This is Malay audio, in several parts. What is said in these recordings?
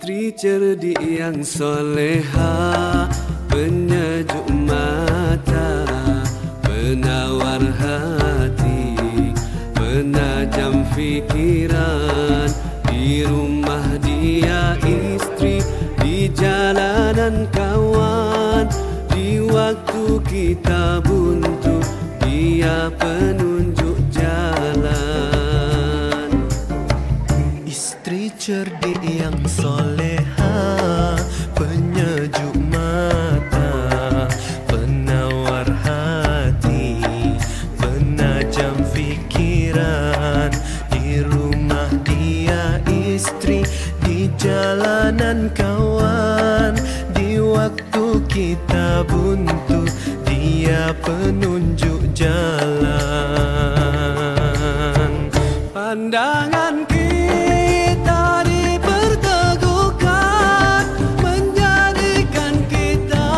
Istri cerdik yang soleha, penyejuk mata, penawar hati, penajam fikiran. Di rumah dia istri, di jalanan kawan. Di waktu kita buntu, dia penunjuk jalan. Istri cerdik yang soleha, penyejuk mata, penawar hati, penajam fikiran. Di rumah dia istri, di jalanan kawan. Di waktu kita buntu, dia penunjuk jalan. Pandangan kita diperteguhkan, menjadikan kita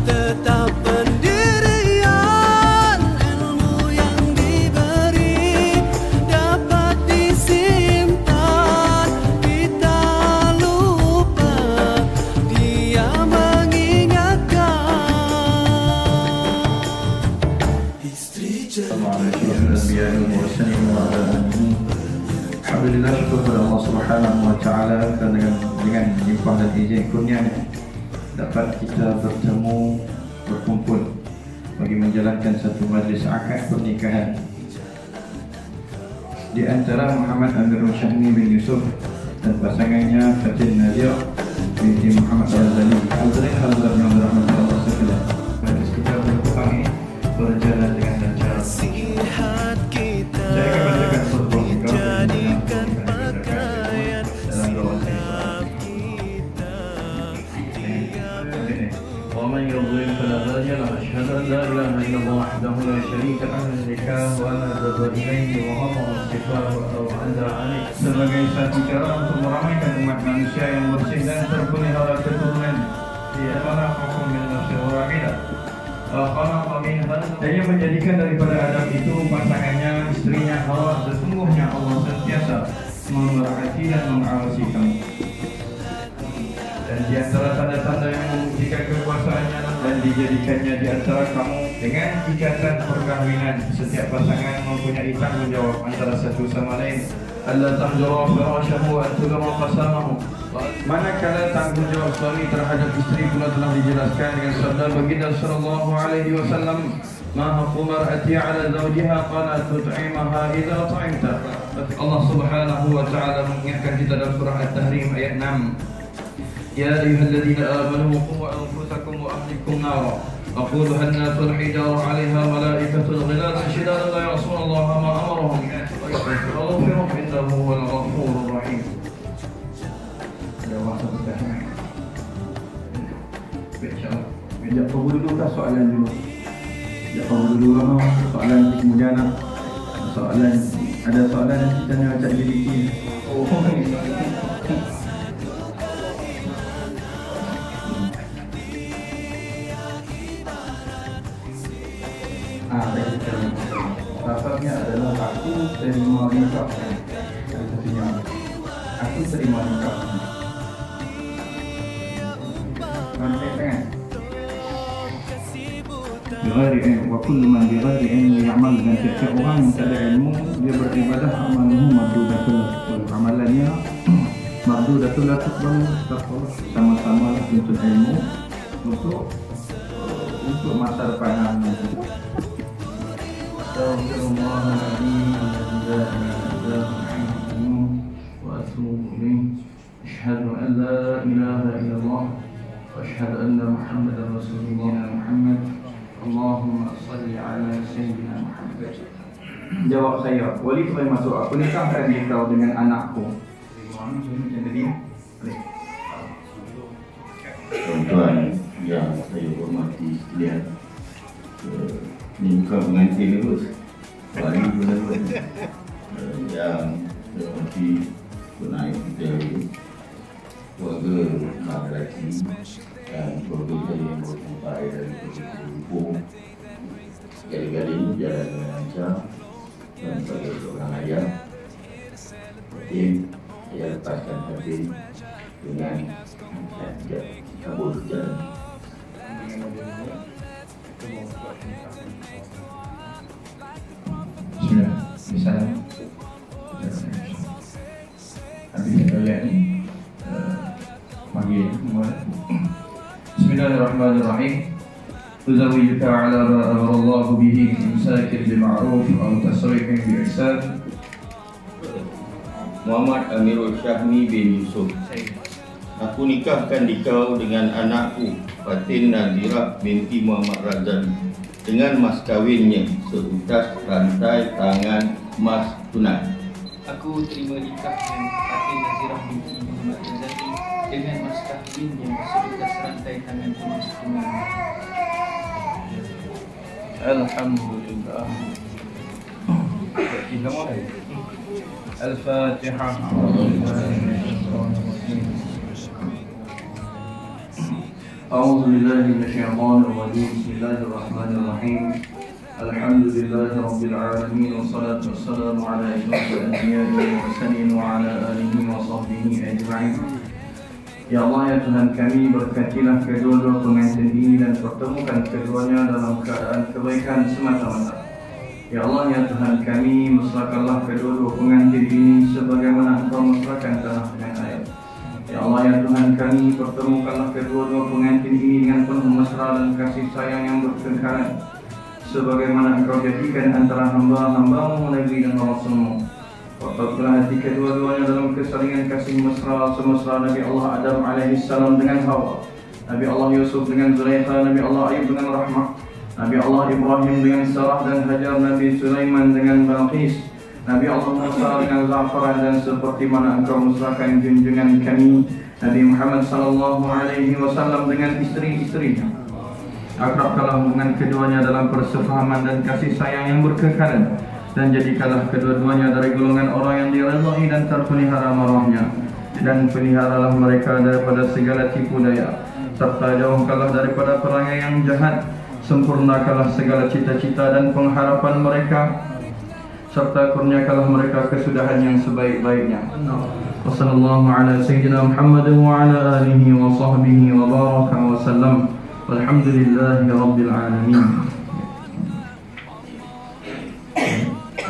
tetap pendirian. Ilmu yang diberi dapat disimpan, kita lupa dia mengingatkan. Istri cerdik. Alhamdulillah, syukur kepada Allah Subhanahu wa Ta'ala kerana dengan limpah dan izin kurnia dapat kita bertemu, berkumpul bagi menjalankan satu majlis akad pernikahan di antara Muhammad Amirul Syahmi bin Yusuf dan pasangannya Fatin Nadia binti Muhammad Al-Zali. Hadirin hadirat yang dirahmati Allah sekalian, majlis kita berkembang ini berjalan dengan lancar. Nasihat kita Saya akan bacakan sebuah dijadikan pakaian sikap kita. ومن يضلل فلا هادي له أشهد أن لا إله إلا الله وحده لا شريك له النكاح وأنا أذهب إليه وأمر الصفاء أو أنزل عليه sebagai satu cara untuk meramaikan umat manusia yang bersih dan terpelihara keturunan di amanah hukum min nafsin wahidah. Dan yang menjadikan daripada Adam itu pasangannya, istrinya Hawa. Sesungguhnya Allah sentiasa memerhati dan mengawasi kamu. Dan di antara tanda-tanda yang membuktikan kekuasaannya dan dijadikannya di antara kamu dengan ikatan perkahwinan, setiap pasangan mempunyai tanggungjawab antara satu sama lain. Allah tahjura firasyahu wa antugama qasamahu. Manakala tanggungjawab suami terhadap istri pula telah dijelaskan dengan sabda baginda sallallahu alaihi wasallam, ma haqqu mar'ati 'ala zawjiha qala tut'imaha idza ta'imta. Allah Subhanahu wa Ta'ala mengingatkan kita dalam surah At-Tahrim ayat 6. Ya ayyuhalladzina amanu qu anfusakum wa ahlikum nara. Aquluha an-nasul hijaru 'alaiha malaikatun ghiladun shidadun la ya'sunallaha ma amarahum wa yaghfiru innahu huwal ghafurur rahim. Sekejap tunggu dulu dah soalan dulu. Sekejap tunggu dulu lah soalan kemudian lah. Soalan, ada soalan yang kita nak cak JDT. Oh, Rasanya adalah aku terima nikah. Aku terima nikah. Bighairi ilmu, wa kullu man bighairi ilmu ya'mal, dan setiap orang yang tak ada ilmu dia beribadah, amaluhu mardudatun lahu, amalannya mardudatun lahu, sama-sama untuk ilmu, untuk masa depan nanti. أشهد أن لا إله إلا الله وأشهد أن محمدا رسول الله محمد. اللهم صل على سيدنا محمد. Jawab saya, Wali boleh masuk. Aku nikahkan kau dengan anakku. Tuan-tuan yang saya hormati sekalian, ini bukan pengantin terus, wali pun yang saya hormati penaik kita ini, keluarga mak lelaki dan keluarga saya yang bersampai dari hukum. Sekali-kali jalan dengan lancar dan sebagai seorang ayah, saya lepaskan hati dengan kabur jalan. Bismillah. Misalnya habis ayat ni panggil Bismillahirrahmanirrahim. Uzawijuka ala ma amarallahu bihi imsakin bima'ruf atau tasrihin bi'ihsan. Muhammad Amirul Syahmi bin Yusuf. Aku nikahkan dikau dengan anakku Fatin Nazirah binti Muhammad Razali dengan mas kawinnya seutas rantai tangan emas tunai. Aku terima nikah dengan Fatin Nazirah binti Muhammad Razali dengan mas kawinnya seutas rantai tangan emas tunai. Alhamdulillah. Al-Fatihah. أعوذ بالله من الشيطان الرجيم. بسم الله الرحمن الرحيم. الحمد لله رب العالمين والصلاة والسلام على أشرف الأنبياء والمرسلين وعلى آله وصحبه أجمعين. Ya Allah, ya Tuhan kami, berkatilah kedua-dua pengantin ini dan pertemukan keduanya dalam keadaan kebaikan semata-mata. Ya Allah, ya Tuhan kami, mesrakanlah kedua-dua pengantin ini sebagaimana Engkau mesrakan tanah dengan air. Ya Allah, ya Tuhan kami, pertemukanlah kedua-dua pengantin ini dengan penuh mesra dan kasih sayang yang berkekalan, sebagaimana Engkau jadikan antara hamba-hamba-Mu Nabi dan Rasul-Mu. Pertemukanlah hati kedua-duanya dalam kesalingan kasih mesra semesra Nabi Allah Adam alaihissalam dengan Hawa, Nabi Allah Yusuf dengan Zulaikha, Nabi Allah Ayub dengan Rahmah, Nabi Allah Ibrahim dengan Sarah dan Hajar, Nabi Sulaiman dengan Balqis, Nabi Allah Musa dengan Za'faran, dan seperti mana Engkau mesrakan junjungan kami Nabi Muhammad sallallahu alaihi wasallam dengan isteri-isterinya. Akrabkanlah hubungan keduanya dalam persefahaman dan kasih sayang yang berkekalan, dan jadikanlah kedua-duanya dari golongan orang yang diridhai dan terpelihara marahnya, dan peliharalah mereka daripada segala tipu daya, serta jauhkanlah daripada perangai yang jahat. Sempurnakanlah segala cita-cita dan pengharapan mereka, serta kurniakanlah mereka kesudahan yang sebaik-baiknya. Wassallallahu ala sayyidina Muhammad wa ala alihi wa sahbihi wa baraka wa sallam. Walhamdulillahi rabbil alamin.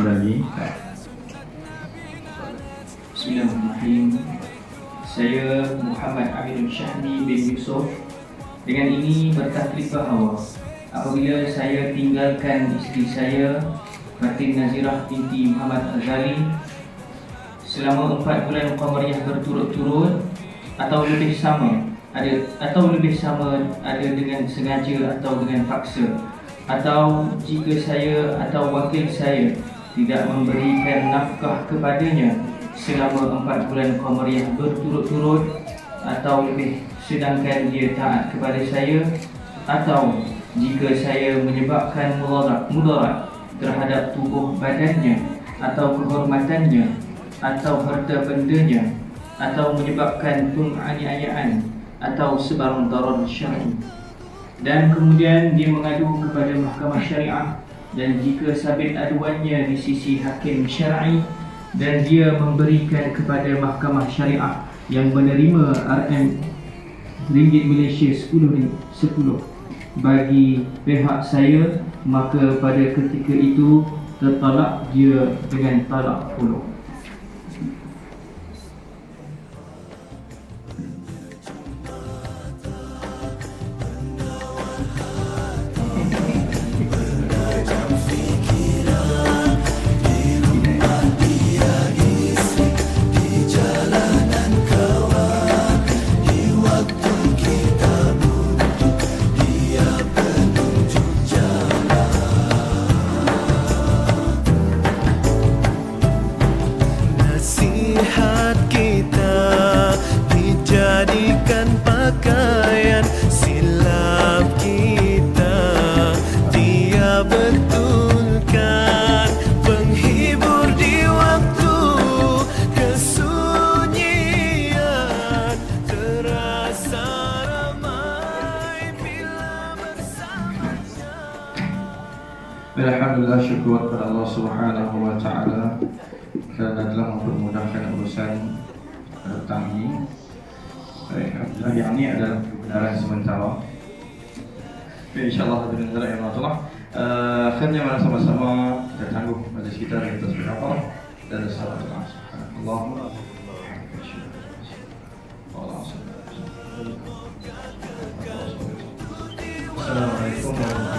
Lagi. Bismillahirrahmanirrahim. Saya Muhammad Amirul Syahmi bin Yusuf dengan ini bertaklif bahawa apabila saya tinggalkan isteri saya Fatin Nazirah binti Muhammad Razali selama 4 bulan Qamariyah berturut-turut atau lebih sama ada dengan sengaja atau dengan paksa, atau jika saya atau wakil saya tidak memberikan nafkah kepadanya selama 4 bulan Qamariyah berturut-turut atau lebih, sedangkan dia taat kepada saya, atau jika saya menyebabkan mudarat terhadap tubuh badannya atau kehormatannya atau harta bendanya, atau menyebabkan penganiayaan atau sebarang darar syar'i, dan kemudian dia mengadu kepada mahkamah syariah, dan jika sabit aduannya di sisi hakim syar'i dan dia memberikan kepada mahkamah syariah yang menerima RM ringgit Malaysia 10 bagi pihak saya, maka pada ketika itu tertalak dia dengan talak khulu. Alhamdulillah, syukur kepada Allah Subhanahu wa taala kerana telah mempermudahkan urusan petang ini. Alhamdulillah, yang ini adalah kebenaran sementara. InsyaAllah hadirin yang Allah. Akhirnya mana sama-sama kita tangguh pada sekitar kita berapa dan salat Allah. Assalamualaikum warahmatullahi wabarakatuh.